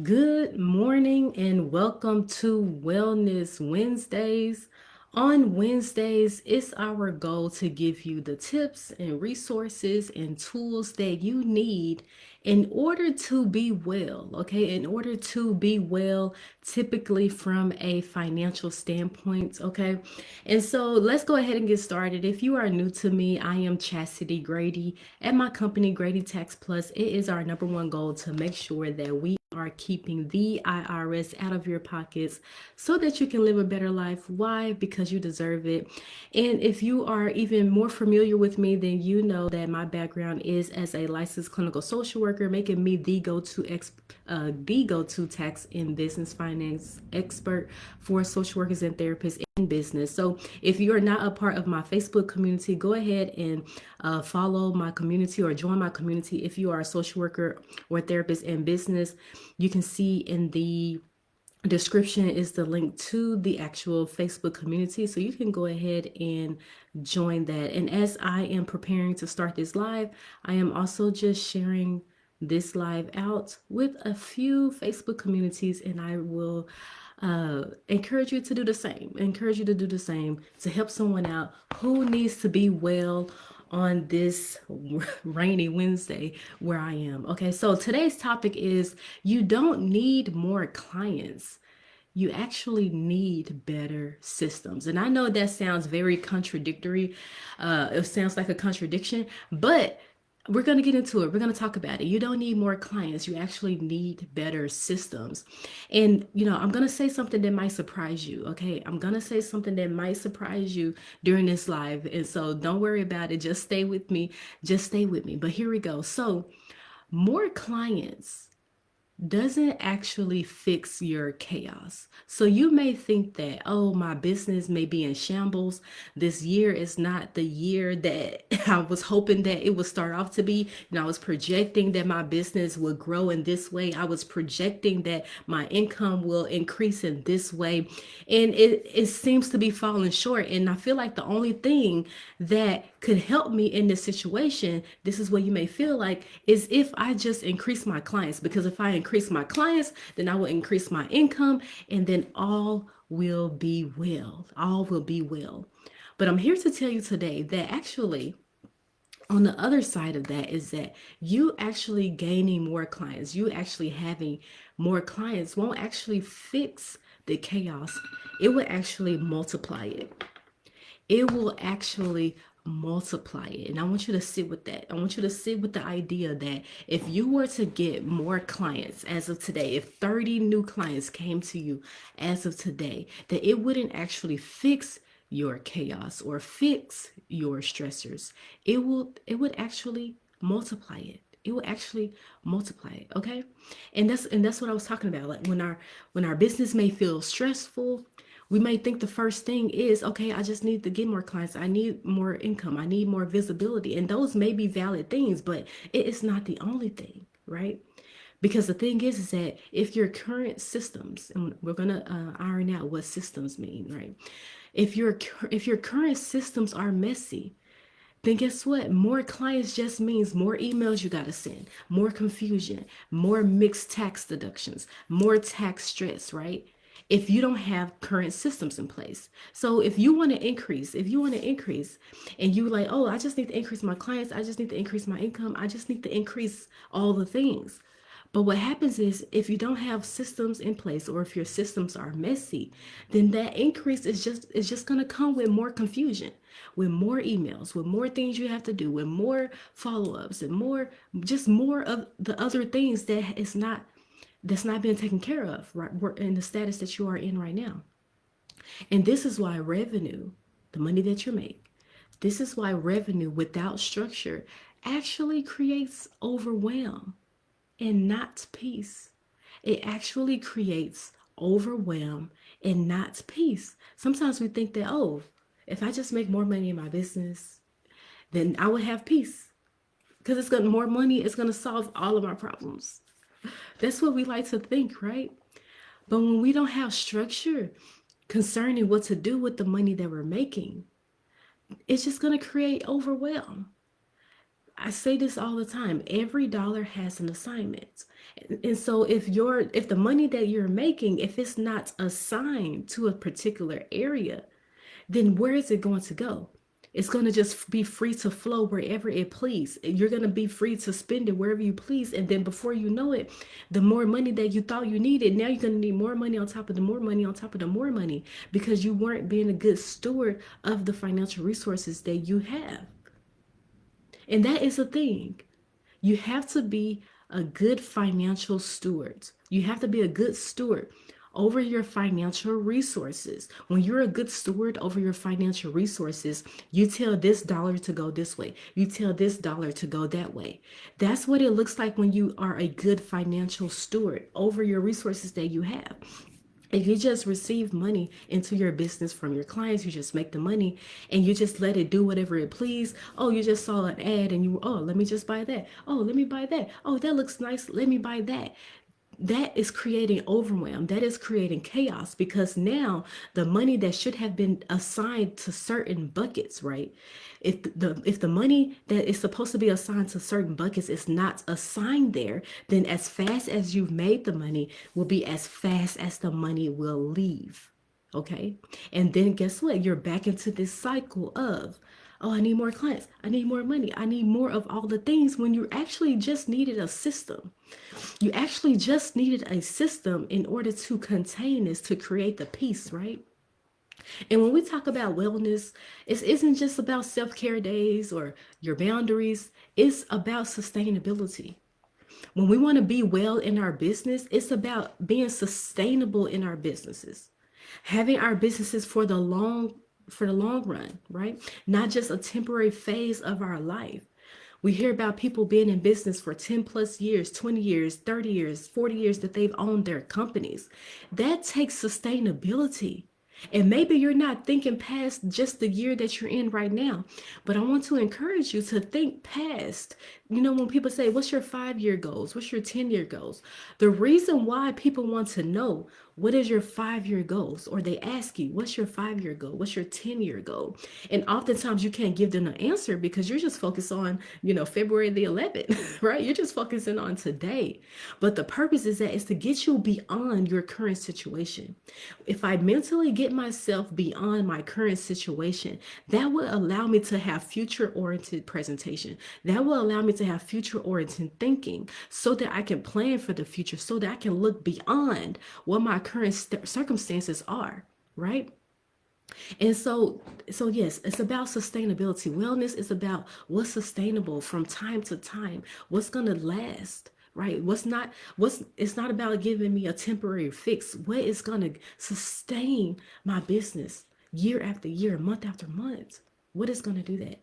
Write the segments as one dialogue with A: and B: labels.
A: Good morning and welcome to Wellness Wednesdays. On Wednesdays, it's our goal to give you the tips and resources and tools that you need in order to be well, okay? In order to be well, typically from a financial standpoint, okay? And so let's go ahead and get started. If you are new to me, I am Chastity Grady. At my company, Grady Tax Plus, it is our number one goal to make sure that we are keeping the IRS out of your pockets so that you can live a better life. Why? Because you deserve it. And if you are even more familiar with me, then you know that my background is as a licensed clinical social worker, making me the go-to tax and business finance expert for social workers and therapists in business. So if you are not a part of my Facebook community, go ahead and follow my community or join my community. If you are a social worker or therapist in business, you can see in the description is the link to the actual Facebook community. So you can go ahead and join that. And as I am preparing to start this live, I am also just sharing this live out with a few Facebook communities, and I will encourage you to do the same. Encourage you to do the same to help someone out who needs to be well on this rainy Wednesday where I am. Okay, so today's topic is you don't need more clients. You actually need better systems. And I know that sounds very contradictory. It sounds like a contradiction, but we're going to get into it. We're going to talk about it. You don't need more clients. You actually need better systems. And, I'm going to say something that might surprise you. Okay. I'm going to say something that might surprise you during this live. And so don't worry about it. Just stay with me. Just stay with me. But here we go. So, more clients doesn't actually fix your chaos. So you may think that, oh, my business may be in shambles. This year is not the year that I was hoping that it would start off to be. I was projecting that my business would grow in this way. I was projecting that my income will increase in this way. And it seems to be falling short. And I feel like the only thing that could help me in this situation, this is what you may feel like, is if I just increase my clients. Because if I increase my clients, then I will increase my income, and then all will be well. All will be well. But I'm here to tell you today that actually, on the other side of that is that you actually gaining more clients, you actually having more clients won't actually fix the chaos. It will actually multiply it. It will actually multiply it. And I want you to sit with that. I want you to sit with the idea that if you were to get more clients as of today, if 30 new clients came to you as of today, that it wouldn't actually fix your chaos or fix your stressors. It would actually multiply it. It will actually multiply it. Okay. And that's what I was talking about. Like when our business may feel stressful, we may think the first thing is, okay, I just need to get more clients. I need more income. I need more visibility. And those may be valid things, but it is not the only thing, right? Because the thing is that if your current systems, and we're gonna iron out what systems mean, right? If your current systems are messy, then guess what? More clients just means more emails you got to send, more confusion, more mixed tax deductions, more tax stress, right? If you don't have current systems in place. So if you want to increase and you like, oh, I just need to increase my clients, I just need to increase my income, I just need to increase all the things. But what happens is if you don't have systems in place or if your systems are messy, then that increase is just going to come with more confusion, with more emails, with more things you have to do, with more follow-ups and more of the other things that's not being taken care of, right? We're in the status that you are in right now. And this is why revenue, the money that you make, this is why revenue without structure actually creates overwhelm and not peace. It actually creates overwhelm and not peace. Sometimes we think that, oh, if I just make more money in my business, then I would have peace because it's gonna more money, it's gonna solve all of my problems. That's what we like to think, right? But when we don't have structure concerning what to do with the money that we're making, it's just gonna create overwhelm. I say this all the time. Every dollar has an assignment. And so if the money that you're making, if it's not assigned to a particular area, then where is it going to go? It's going to just be free to flow wherever it please. You're going to be free to spend it wherever you please. And then before you know it, the more money that you thought you needed, now you're going to need more money on top of the more money on top of the more money because you weren't being a good steward of the financial resources that you have. And that is a thing. You have to be a good financial steward. You have to be a good steward over your financial resources. When you're a good steward over your financial resources, you tell this dollar to go this way. You tell this dollar to go that way. That's what it looks like when you are a good financial steward over your resources that you have. If you just receive money into your business from your clients, you just make the money and you just let it do whatever it please. Oh, you just saw an ad and you, oh, let me just buy that. Oh, let me buy that. Oh, that looks nice. Let me buy that. That is creating overwhelm. That is creating chaos because now the money that should have been assigned to certain buckets, right? If the money that is supposed to be assigned to certain buckets is not assigned there, then as fast as you've made the money will be as fast as the money will leave. Okay. And then guess what? You're back into this cycle of, oh, I need more clients. I need more money. I need more of all the things when you actually just needed a system. You actually just needed a system in order to contain this, to create the peace, right? And when we talk about wellness, it isn't just about self-care days or your boundaries. It's about sustainability. When we want to be well in our business, it's about being sustainable in our businesses. Having our businesses for the long run, right? Not just a temporary phase of our life. We hear about people being in business for 10 plus years, 20 years, 30 years, 40 years that they've owned their companies. That takes sustainability. And maybe you're not thinking past just the year that you're in right now, but I want to encourage you to think past. When people say, what's your 5-year goals? What's your 10-year goals? The reason why people want to know what is your 5-year goals, or they ask you, what's your 5-year goal? What's your 10-year goal? And oftentimes you can't give them an answer because you're just focused on, February the 11th, right? You're just focusing on today. But the purpose is that is to get you beyond your current situation. If I mentally get myself beyond my current situation, that will allow me to have future oriented presentation. That will allow me to have future oriented thinking so that I can plan for the future, so that I can look beyond what my current circumstances are, right? And so yes, it's about sustainability. Wellness is about what's sustainable from time to time, what's going to last, right? It's not about giving me a temporary fix. What is going to sustain my business year after year, month after month? What is going to do that?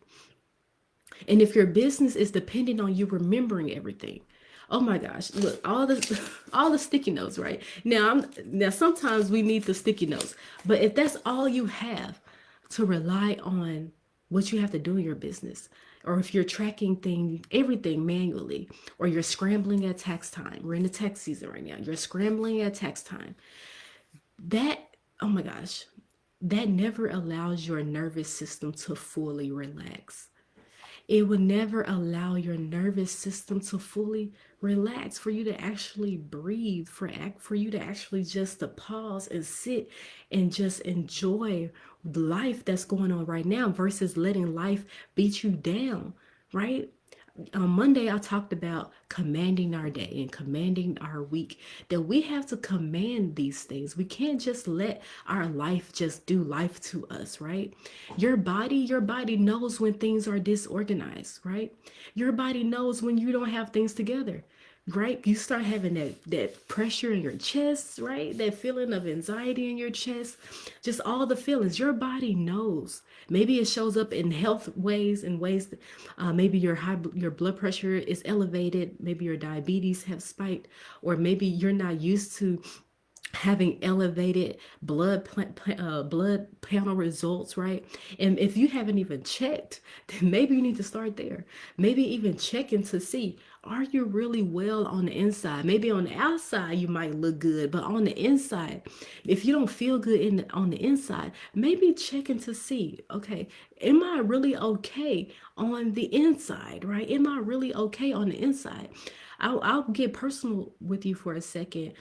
A: And if your business is dependent on you remembering everything, oh my gosh, look, all the sticky notes, right? Now sometimes we need the sticky notes, but if that's all you have to rely on what you have to do in your business, or if you're tracking everything manually, or you're scrambling at tax time, we're in the tax season right now, you're scrambling at tax time, that, oh my gosh, that never allows your nervous system to fully relax. It would never allow your nervous system to fully relax, for you to actually breathe, for you to actually just to pause and sit and just enjoy life that's going on right now versus letting life beat you down, right? On Monday, I talked about commanding our day and commanding our week, that we have to command these things. We can't just let our life just do life to us, right? Your body knows when things are disorganized, right? Your body knows when you don't have things together, right? You start having that pressure in your chest, right? That feeling of anxiety in your chest, just all the feelings. Your body knows. Maybe it shows up in health ways, in ways that maybe your blood pressure is elevated, maybe your diabetes have spiked, or maybe you're not used to having elevated blood panel results, right? And if you haven't even checked, then maybe you need to start there. Maybe even checking to see, are you really well on the inside? Maybe on the outside you might look good, but on the inside, if you don't feel good on the inside, maybe checking to see, okay, am I really okay on the inside, right? Am I really okay on the inside? I'll get personal with you for a second.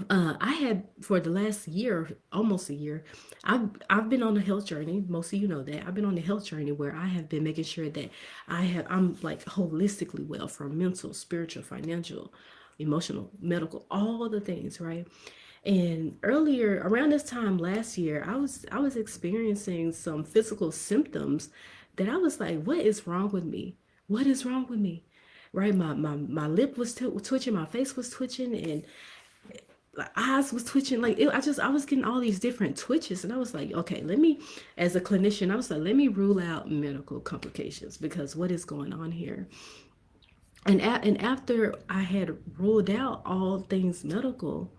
A: I had for the last year, almost a year, I've been on a health journey. Most of you know that I've been on a health journey where I have been making sure that I'm like holistically well, from mental, spiritual, financial, emotional, medical, all the things, right? And earlier around this time last year, I was experiencing some physical symptoms that I was like, what is wrong with me? What is wrong with me? Right? My lip was twitching, my face was twitching, and like eyes was twitching. Like I was getting all these different twitches, and I was like, okay, let me, as a clinician, I was like, let me rule out medical complications, because what is going on here? And after I had ruled out all things medical,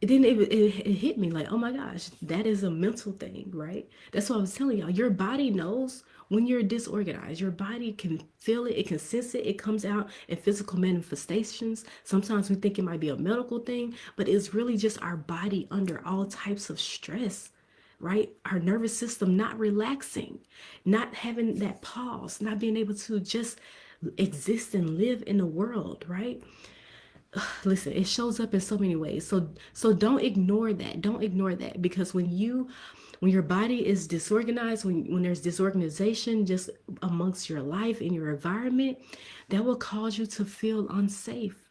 A: then it hit me like, oh my gosh, that is a mental thing, right? That's what I was telling y'all. Your body knows when you're disorganized. Your body can feel it, it can sense it, it comes out in physical manifestations. Sometimes we think it might be a medical thing, but it's really just our body under all types of stress, right? Our nervous system not relaxing, not having that pause, not being able to just exist and live in the world, right? Listen, it shows up in so many ways. So don't ignore that. Don't ignore that, because when your body is disorganized, when there's disorganization just amongst your life and your environment, that will cause you to feel unsafe,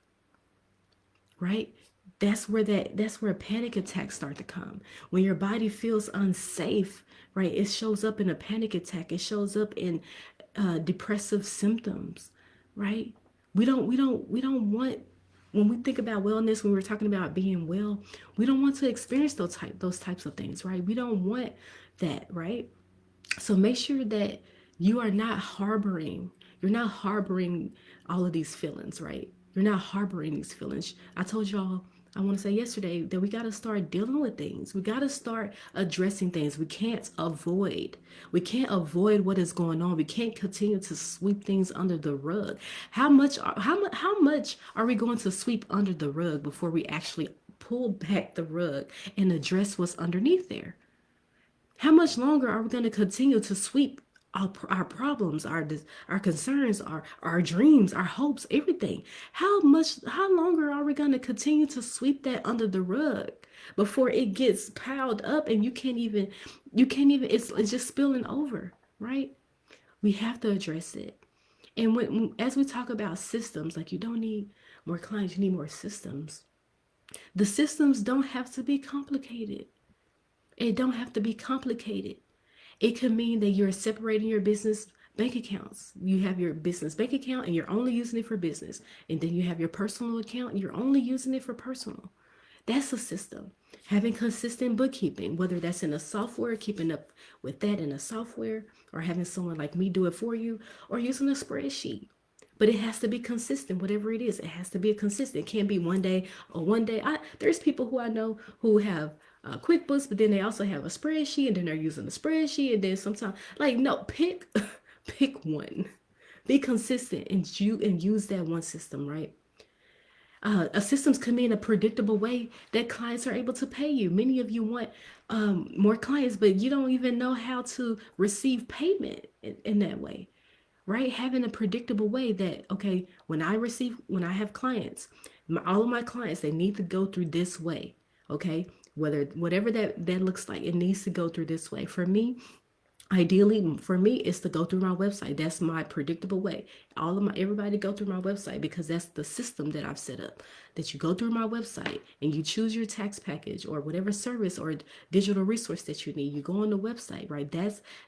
A: right? That's where panic attacks start to come. When your body feels unsafe, right? It shows up in a panic attack. It shows up in depressive symptoms, right? We don't want, when we think about wellness, when we're talking about being well, we don't want to experience those types of things, right? We don't want that, right? So make sure that you're not harboring all of these feelings, right? You're not harboring these feelings. I told y'all, I want to say yesterday, that we got to start dealing with things. We got to start addressing things. We can't avoid what is going on. We can't continue to sweep things under the rug. How much are we going to sweep under the rug before we actually pull back the rug and address what's underneath there? How much longer are we going to continue to sweep our problems, our concerns, our dreams, our hopes, everything? How longer are we going to continue to sweep that under the rug before it gets piled up and you can't even it's just spilling over, right? We have to address it. And as we talk about systems, like, you don't need more clients, you need more systems. The systems don't have to be complicated. It don't have to be complicated. It could mean that you're separating your business bank accounts. You have your business bank account and you're only using it for business. And then you have your personal account and you're only using it for personal. That's a system. Having consistent bookkeeping, whether that's in a software, keeping up with that in a software, or having someone like me do it for you, or using a spreadsheet. But it has to be consistent, whatever it is. It has to be a consistent. It can't be one day or one day. There's people who I know who have QuickBooks, but then they also have a spreadsheet, and then they're using the spreadsheet, and then sometimes, like, no, pick pick one. Be consistent and use that one system, right? A systems come in a predictable way that clients are able to pay you. Many of you want more clients, but you don't even know how to receive payment in that way, right? Having a predictable way that, okay, when I have clients, all of my clients, they need to go through this way, okay? Whatever that looks like, it needs to go through this way. For me, ideally, for me, is to go through my website. That's my predictable way. Everybody go through my website, because that's the system that I've set up. That you go through my website and you choose your tax package or whatever service or digital resource that you need. You go on the website, right?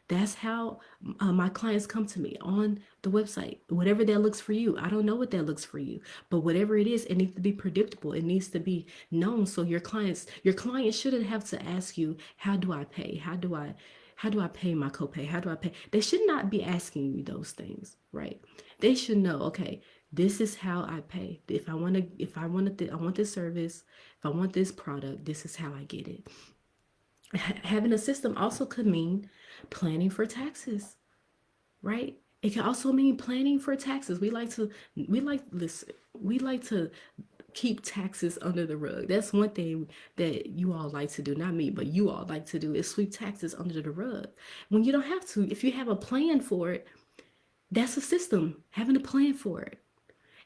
A: That's how my clients come to me, on the website. Whatever that looks for you. I don't know what that looks for you, but whatever it is, it needs to be predictable. It needs to be known, so your clients shouldn't have to ask you, how do I pay? How do I pay my copay? How do I pay? They should not be asking you those things, right? They should know, okay, This is how I pay. If I want this service, if I want this product, this is how I get it. Having a system also could mean planning for taxes, right? It can also mean planning for taxes. Listen, we like to keep taxes under the rug. That's one thing that you all like to do, not me, but you all like to do, is sweep taxes under the rug. When you don't have to, if you have a plan for it, that's a system, having a plan for it.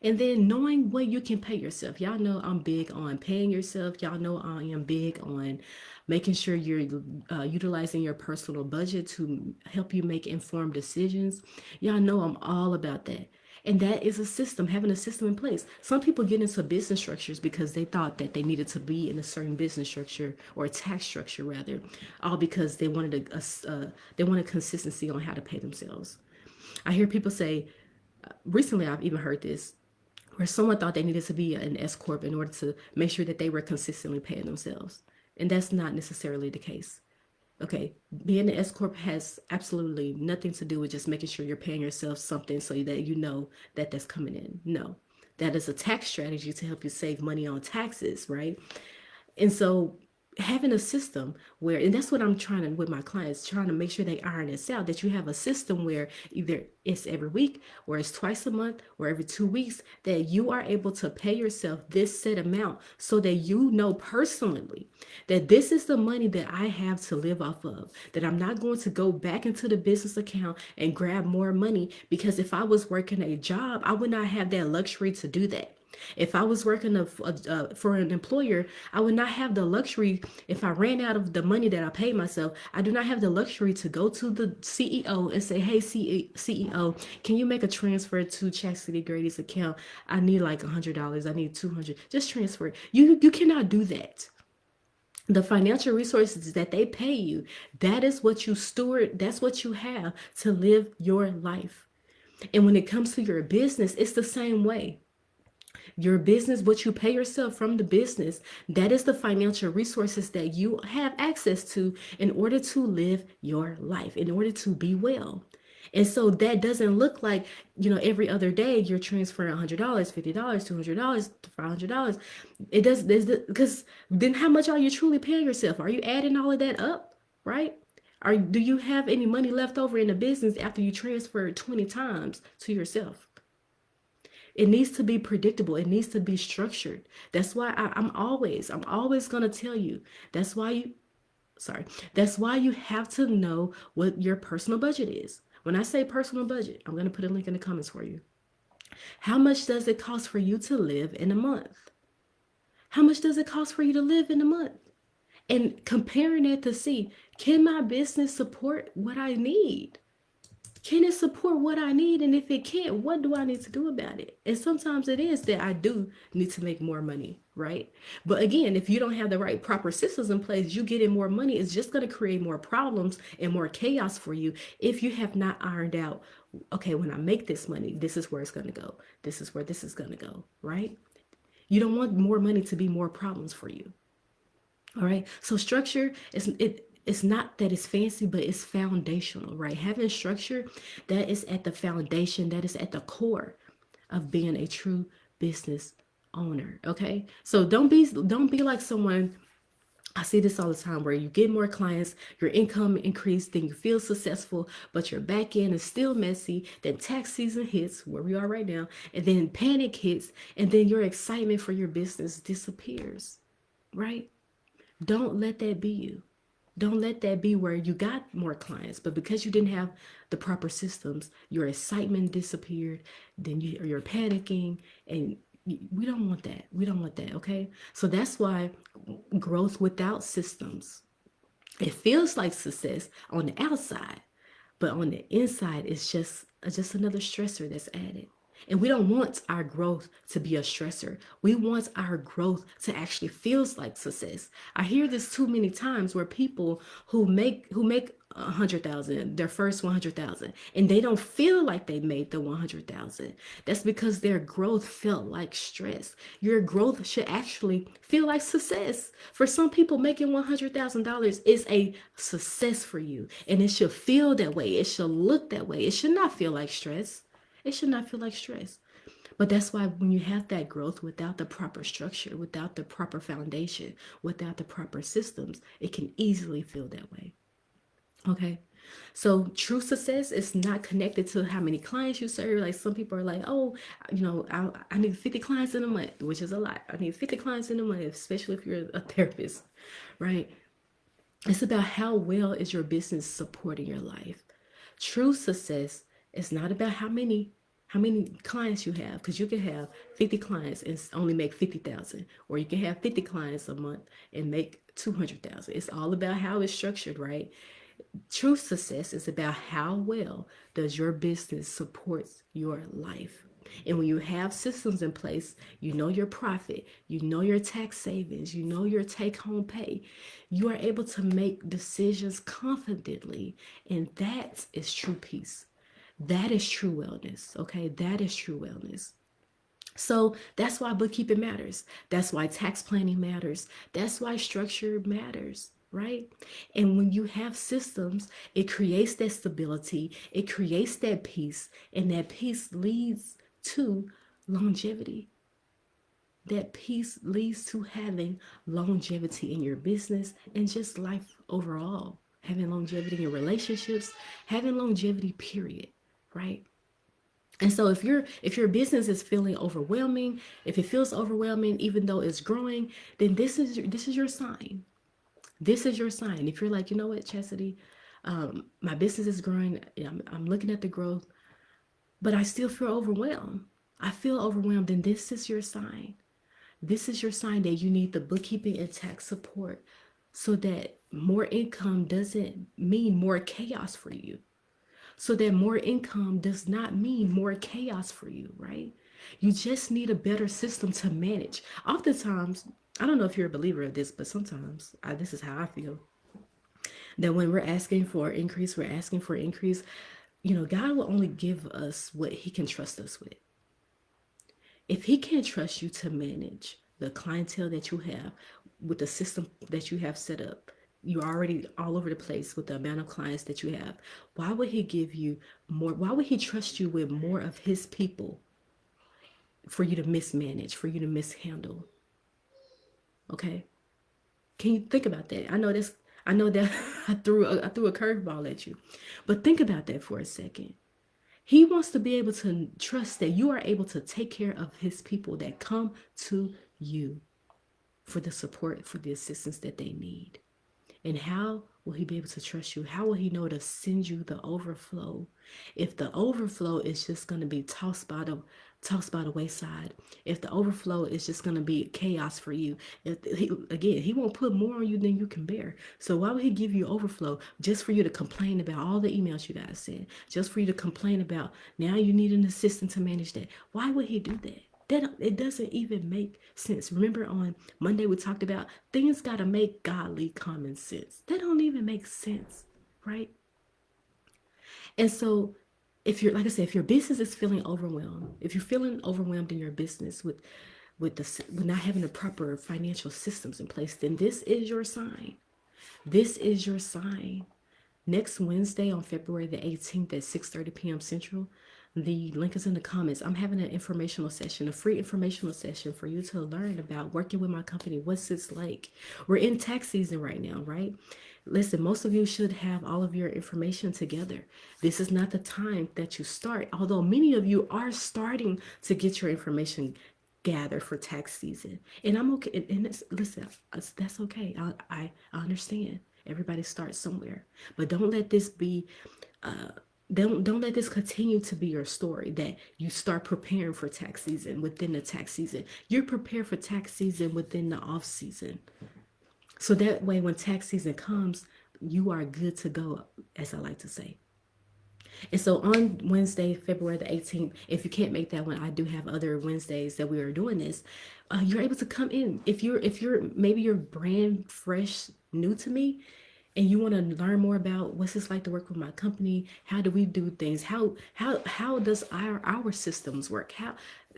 A: And then knowing what you can pay yourself. Y'all know I'm big on paying yourself. Y'all know I am big on making sure you're utilizing your personal budget to help you make informed decisions. Y'all know I'm all about that. And that is a system, having a system in place. Some people get into business structures because they thought that they needed to be in a certain business structure, or a tax structure rather, all because they wanted consistency on how to pay themselves. I hear people say, recently I've even heard this, where someone thought they needed to be an S corp in order to make sure that they were consistently paying themselves, and that's not necessarily the case. Okay, being an S corp has absolutely nothing to do with just making sure you're paying yourself something so that you know that that's coming in. No, that is a tax strategy to help you save money on taxes, right? And so having a system where, and that's what I'm trying to, with my clients, trying to make sure they iron this out, that you have a system where either it's every week, or it's twice a month, or every 2 weeks, that you are able to pay yourself this set amount, so that you know personally that this is the money that I have to live off of, that I'm not going to go back into the business account and grab more money, because if I was working a job, I would not have that luxury to do that. If I was working for an employer, I would not have the luxury. If I ran out of the money that I paid myself, I do not have the luxury to go to the CEO and say, "Hey, CEO, can you make a transfer to Chastity Grady's account? I need like $100. I need 200. Just transfer it." You cannot do that. The financial resources that they pay you, that is what you steward. That's what you have to live your life. And when it comes to your business, it's the same way. Your business, what you pay yourself from the business, that is the financial resources that you have access to in order to live your life, in order to be well. And so that doesn't look like, every other day you're transferring $100, $50, $200, $500. It does, because then how much are you truly paying yourself? Are you adding all of that up, right? Do you have any money left over in the business after you transfer 20 times to yourself? It needs to be predictable. It needs to be structured. That's why I'm always gonna tell you. That's why you, sorry. That's why you have to know what your personal budget is. When I say personal budget, I'm gonna put a link in the comments for you. How much does it cost for you to live in a month? How much does it cost for you to live in a month? And comparing it to see, can my business support what I need? Can it support what I need? And if it can't, what do I need to do about it? And sometimes it is that I do need to make more money, right? But again, if you don't have the right proper systems in place, you getting more money is just going to create more problems and more chaos for you if you have not ironed out, okay, when I make this money, this is where it's going to go. This is where this is going to go, right? You don't want more money to be more problems for you. All right. So structure it's not that it's fancy, but it's foundational, right? Having structure, that is at the foundation, that is at the core of being a true business owner. Okay. So don't be like someone. I see this all the time, where you get more clients, your income increased, then you feel successful, but your back end is still messy. Then tax season hits, where we are right now, and then panic hits, and then your excitement for your business disappears, right? Don't let that be you. Don't let that be where you got more clients, but because you didn't have the proper systems, your excitement disappeared. Then you're panicking, and we don't want that. We don't want that. Okay. So that's why growth without systems, it feels like success on the outside, but on the inside, it's just another stressor that's added. And we don't want our growth to be a stressor. We want our growth to actually feels like success. I hear this too many times, where people who make 100,000, their first 100,000, and they don't feel like they made the 100,000. That's because their growth felt like stress. Your growth should actually feel like success. For some people, making $100,000 is a success for you, and it should feel that way. It should look that way. It should not feel like stress. It should not feel like stress. But that's why when you have that growth without the proper structure, without the proper foundation, without the proper systems, it can easily feel that way. Okay. So true success is not connected to how many clients you serve. Like some people are like, oh, I need 50 clients in a month, which is a lot. I need 50 clients in a month, especially if you're a therapist, right? It's about how well is your business supporting your life. True success is not about how many clients you have, because you can have 50 clients and only make 50,000, or you can have 50 clients a month and make 200,000. It's all about how it's structured, right? True success is about how well does your business supports your life. And when you have systems in place, you know your profit, you know your tax savings, you know your take home pay, you are able to make decisions confidently. And that is true peace. That is true wellness. Okay. That is true wellness. So that's why bookkeeping matters. That's why tax planning matters. That's why structure matters, right? And when you have systems, it creates that stability, it creates that peace, and that peace leads to longevity. That peace leads to having longevity in your business and just life overall. Having longevity in your relationships, having longevity, period, right? And so if your business is feeling overwhelming, if it feels overwhelming even though it's growing, then this is your sign. This is your sign. If you're like, you know what, Chastity, my business is growing. I'm looking at the growth, but I still feel overwhelmed. I feel overwhelmed, then this is your sign. This is your sign that you need the bookkeeping and tax support, so that more income doesn't mean more chaos for you, so that more income does not mean more chaos for you, right? You just need a better system to manage. Oftentimes, I don't know if you're a believer of this, but sometimes this is how I feel, that when we're asking for increase, we're asking for increase. God will only give us what He can trust us with. If He can't trust you to manage the clientele that you have with the system that you have set up, you're already all over the place with the amount of clients that you have. Why would He give you more? Why would He trust you with more of His people for you to mismanage, for you to mishandle? Okay. Can you think about that? I know that I threw a curveball at you. But think about that for a second. He wants to be able to trust that you are able to take care of His people that come to you for the support, for the assistance that they need. And how will He be able to trust you? How will He know to send you the overflow if the overflow is just going to be tossed by the wayside? If the overflow is just going to be chaos for you? He won't put more on you than you can bear. So why would He give you overflow just for you to complain about all the emails you guys sent? Just for you to complain about now you need an assistant to manage that? Why would He do that? It doesn't even make sense. Remember on Monday we talked about things got to make godly common sense. That don't even make sense, right? And so if you're, like I said, if your business is feeling overwhelmed, if you're feeling overwhelmed in your business with not having the proper financial systems in place, then this is your sign. This is your sign. Next Wednesday on February the 18th at 6:30 p.m. Central, the link is in the comments. I'm having an informational session, a free informational session for you to learn about working with my company. What's this like? We're in tax season right now, right? Listen, most of you should have all of your information together. This is not the time that you start, although many of you are starting to get your information gathered for tax season. And I'm okay. And listen, that's okay. I understand. Everybody starts somewhere, but don't let this be. Don't let this continue to be your story, that you start preparing for tax season within the tax season. You're prepared for tax season within the off season. So that way, when tax season comes, you are good to go, as I like to say. And so on Wednesday, February the 18th, if you can't make that one, I do have other Wednesdays that we are doing this. You're able to come in. If you're maybe you're brand fresh, new to me, and you want to learn more about what's this like to work with my company, how do we do things, how does our systems work,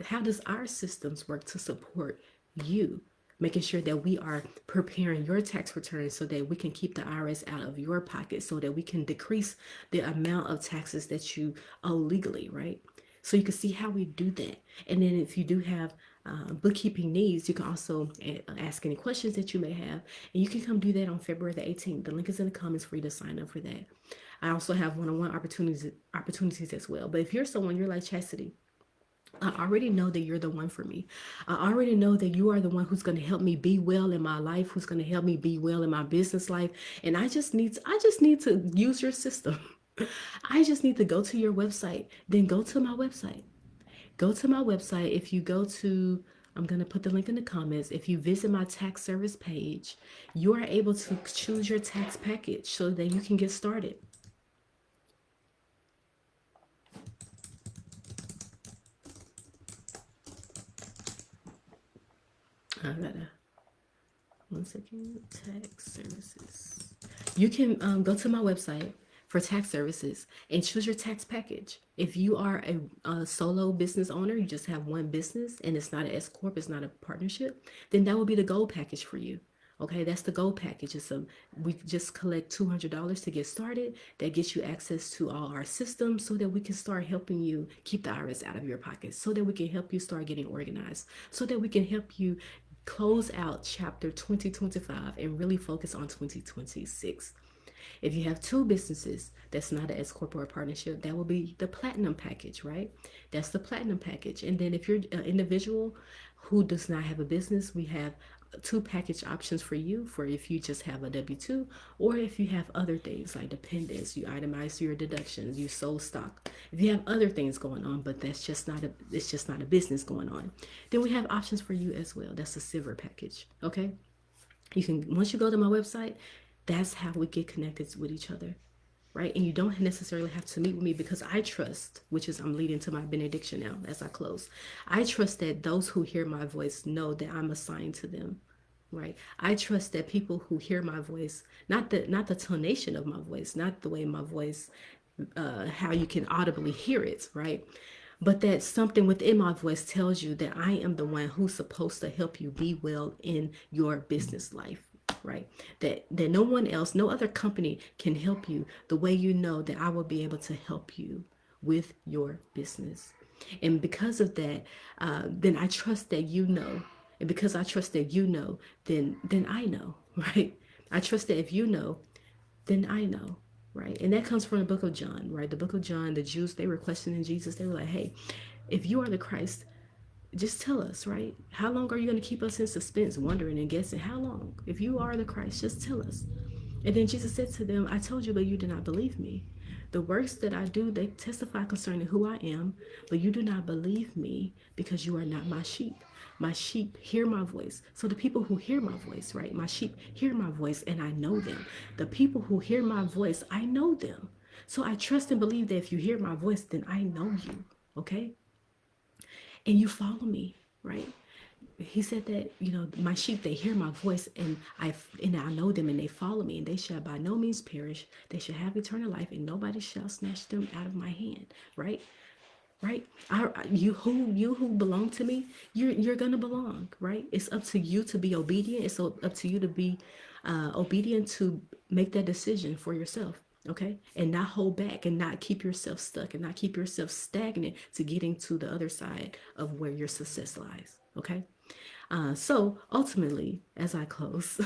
A: how does our systems work to support you, making sure that we are preparing your tax returns so that we can keep the IRS out of your pocket, so that we can decrease the amount of taxes that you owe legally, right? So you can see how we do that. And then if you do have bookkeeping needs, you can also ask any questions that you may have. And you can come do that on February the 18th. The link is in the comments for you to sign up for that. I also have one-on-one opportunities as well. But if you're someone, you're like Chastity, I already know that you're the one for me. I already know that you are the one who's going to help me be well in my life, who's going to help me be well in my business life. And I just need to use your system. I just need to go to your website. Then go to my website. Go to my website. If you go to, I'm going to put the link in the comments. If you visit my tax service page, you are able to choose your tax package so that you can get started. I gotta, one second, tax services. You can go to my website for tax services and choose your tax package. If you are a solo business owner, you just have one business and it's not an S corp, it's not a partnership, then that will be the gold package for you. Okay, that's the gold package. We just collect $200 to get started. That gets you access to all our systems so that we can start helping you keep the IRS out of your pockets, so that we can help you start getting organized, so that we can help you close out chapter 2025 and really focus on 2026. If you have two businesses, that's not an S corporate partnership, that will be the platinum package, right? That's the platinum package. And then if you're an individual who does not have a business, we have two package options for you for if you just have a W-2 or if you have other things like dependents, you itemize your deductions, you sold stock. If you have other things going on, but it's just not a business going on, then we have options for you as well. That's a silver package. Okay. You can, once you go to my website, that's how we get connected with each other, right? And you don't necessarily have to meet with me because I trust, which is I'm leading to my benediction now as I close. I trust that those who hear my voice know that I'm assigned to them, right? I trust that people who hear my voice, not the tonation of my voice, not the way my voice, how you can audibly hear it, right? But that something within my voice tells you that I am the one who's supposed to help you be well in your business life, right? That no one else, no other company can help you the way you know that I will be able to help you with your business. And because of that, then I trust that you know. And because I trust that you know, then I know, right? I trust that if you know, then I know, right? And that comes from the book of John, right? The book of John, the Jews, they were questioning Jesus. They were like, hey, if you are the Christ, just tell us, right? How long are you going to keep us in suspense, wondering and guessing? How long? If you are the Christ, just tell us. And then Jesus said to them, I told you, but you did not believe me. The works that I do, they testify concerning who I am, but you do not believe me because you are not my sheep. My sheep hear my voice. So the people who hear my voice, right? My sheep hear my voice and I know them. The people who hear my voice, I know them. So I trust and believe that if you hear my voice, then I know you, okay? And you follow me, right? He said that, my sheep, they hear my voice and I know them and they follow me and they shall by no means perish. They shall have eternal life and nobody shall snatch them out of my hand, right? Right? You who belong to me, you're gonna belong, right? It's up to you to be obedient. It's up to you to be obedient, to make that decision for yourself, okay? And not hold back and not keep yourself stuck and not keep yourself stagnant to getting to the other side of where your success lies, okay? So ultimately, as I close,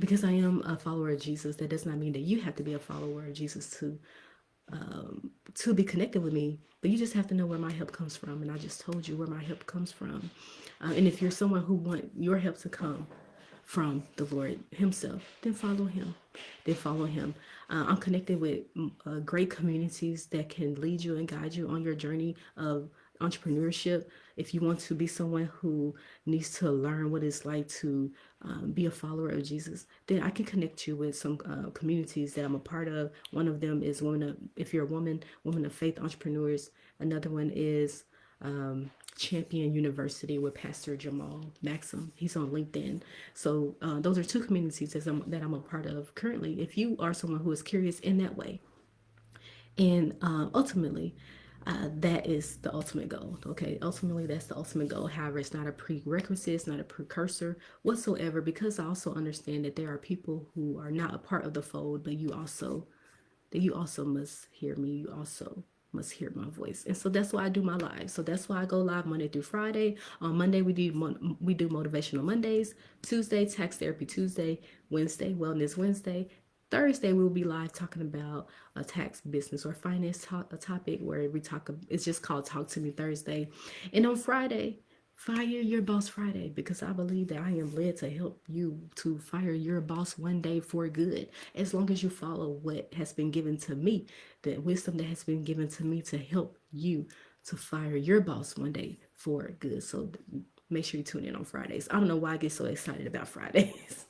A: because I am a follower of Jesus, that does not mean that you have to be a follower of Jesus to be connected with me, but you just have to know where my help comes from. And I just told you where my help comes from. And if you're someone who want your help to come from the Lord himself, then follow him. Then follow him. I'm connected with great communities that can lead you and guide you on your journey of entrepreneurship. If you want to be someone who needs to learn what it's like to be a follower of Jesus, then I can connect you with some communities that I'm a part of. One of them is if you're a woman of faith entrepreneurs. Another one is Champion University with Pastor Jamal Maxim. He's on LinkedIn. So those are two communities that I'm a part of currently. If you are someone who is curious in that way, and ultimately, that is the ultimate goal. Okay, ultimately, that's the ultimate goal. However, it's not a prerequisite, it's not a precursor whatsoever, because I also understand that there are people who are not a part of the fold, but you also must hear me. You also must hear my voice. And so that's why I do my live. So that's why I go live Monday through Friday. On Monday we do motivational Mondays, Tuesday tax therapy Tuesday, Wednesday wellness Wednesday. Thursday we will be live talking about a tax, business, or finance a topic where we talk. It's just called Talk to Me Thursday. And on Friday, Fire Your Boss Friday, because I believe that I am led to help you to fire your boss one day for good. As long as you follow what has been given to me, the wisdom that has been given to me to help you to fire your boss one day for good. So make sure you tune in on Fridays. I don't know why I get so excited about Fridays,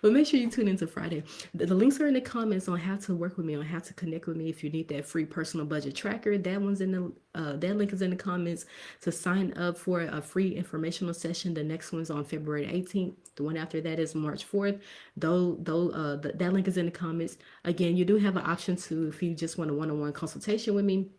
A: but make sure you tune into Friday. The links are in the comments on how to work with me, on how to connect with me. If you need that free personal budget tracker, that link is in the comments to sign up for a free informational session. The next one's on February 18th. The one after that is March 4th. That link is in the comments. Again, you do have an option to, if you just want a one-on-one consultation with me,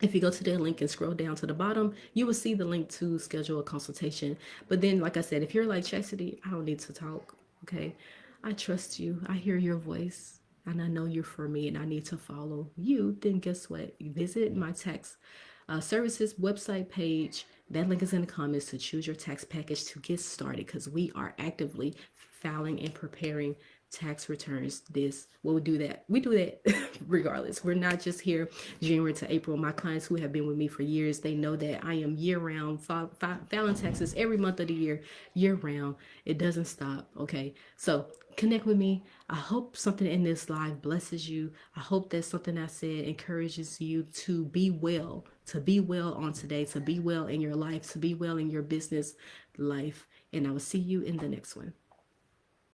A: if you go to that link and scroll down to the bottom, you will see the link to schedule a consultation. But then, like I said, if you're like, Chastity, I don't need to talk, okay? I trust you. I hear your voice and I know you're for me and I need to follow you. Then guess what? You visit my tax services website page. That link is in the comments to choose your tax package to get started, because we are actively filing and preparing tax returns. We do that regardless. We're not just here January to April. My clients who have been with me for years, they know that I am year round, filing taxes every month of the year round. It doesn't stop. Okay, so connect with me. I hope something in this live blesses you. I hope that something I said encourages you to be well on today, to be well in your life, to be well in your business life. And I will see you in the next one.